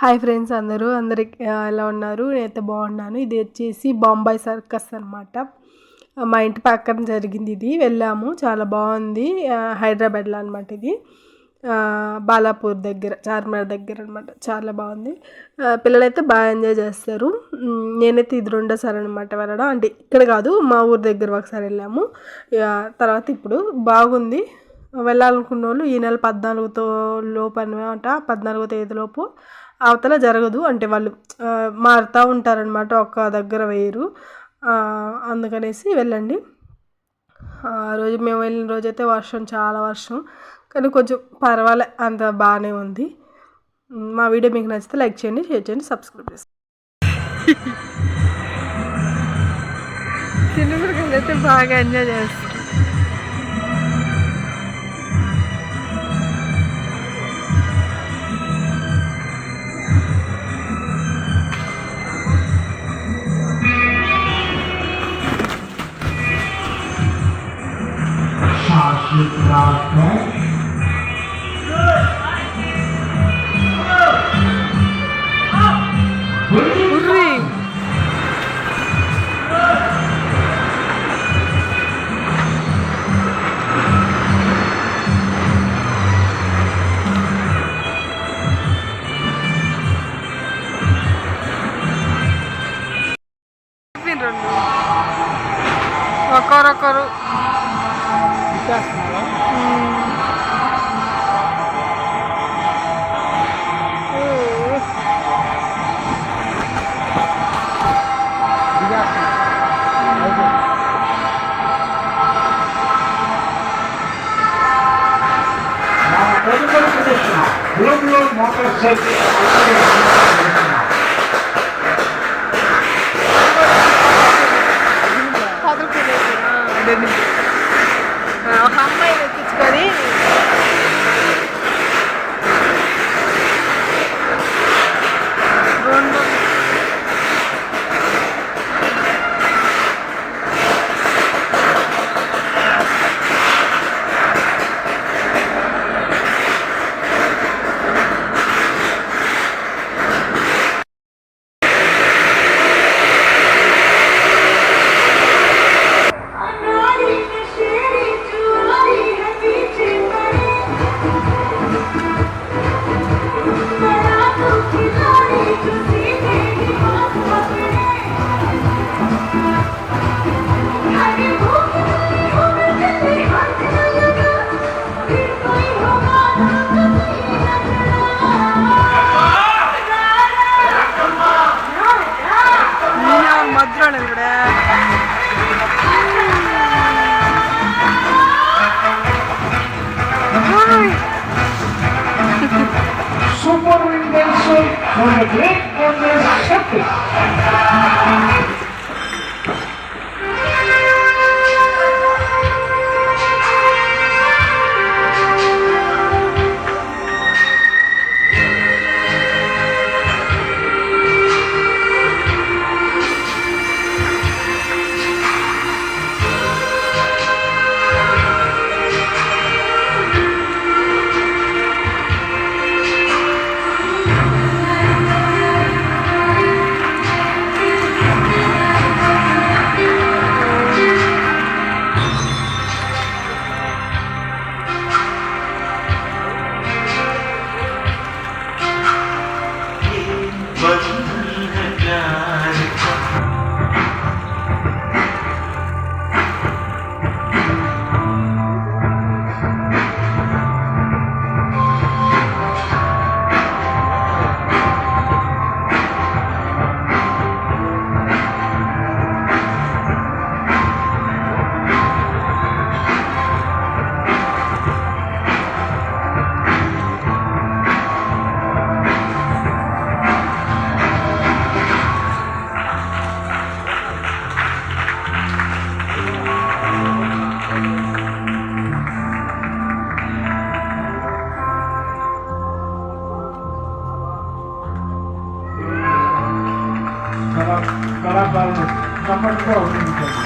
Hi friends అందరికి ఎలా ఉన్నారు? నేనైతే బాగున్నాను. ఇది వచ్చేసి బాంబాయి సర్కస్ అనమాట. మా ఇంటి పక్కన జరిగింది. ఇది వెళ్ళాము, చాలా బాగుంది. హైదరాబాద్లో అనమాట ఇది. బాలాపూర్ దగ్గర, చార్మినార్ దగ్గర అనమాట. చాలా బాగుంది. పిల్లలైతే బాగా ఎంజాయ్ చేస్తారు. నేనైతే ఇది రెండోసారి అనమాట వెళ్ళడం. అంటే ఇక్కడ కాదు, మా ఊరు దగ్గర ఒకసారి వెళ్ళాము. తర్వాత ఇప్పుడు బాగుంది. వెళ్ళాలనుకున్న వాళ్ళు ఈ నెల 14తో లోపు అనమాట, 14వ తేదీ లోపు. అవతల జరగదు, అంటే వాళ్ళు మారుతూ ఉంటారనమాట, ఒక్క దగ్గర వేయరు. అందుకనేసి వెళ్ళండి. ఆ రోజు మేము వెళ్ళిన రోజైతే వర్షం, చాలా వర్షం, కానీ కొంచెం పర్వాలే, అంత బాగానే ఉంది. మా వీడియో మీకు నచ్చితే లైక్ చేయండి, షేర్ చేయండి, సబ్స్క్రైబ్ చేయండి. చిన్నపిల్లలు అయితే బాగా ఎంజాయ్ చేస్తారు. ఒకరొకరు ఒక అమ్మాయిని ఎక్కించుకొని మధ్యలో ఇక్కడ Superintendent for the great Congress Shakti. కళాకారులు తప్పకుండా ఉపయోగించండి.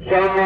Come on.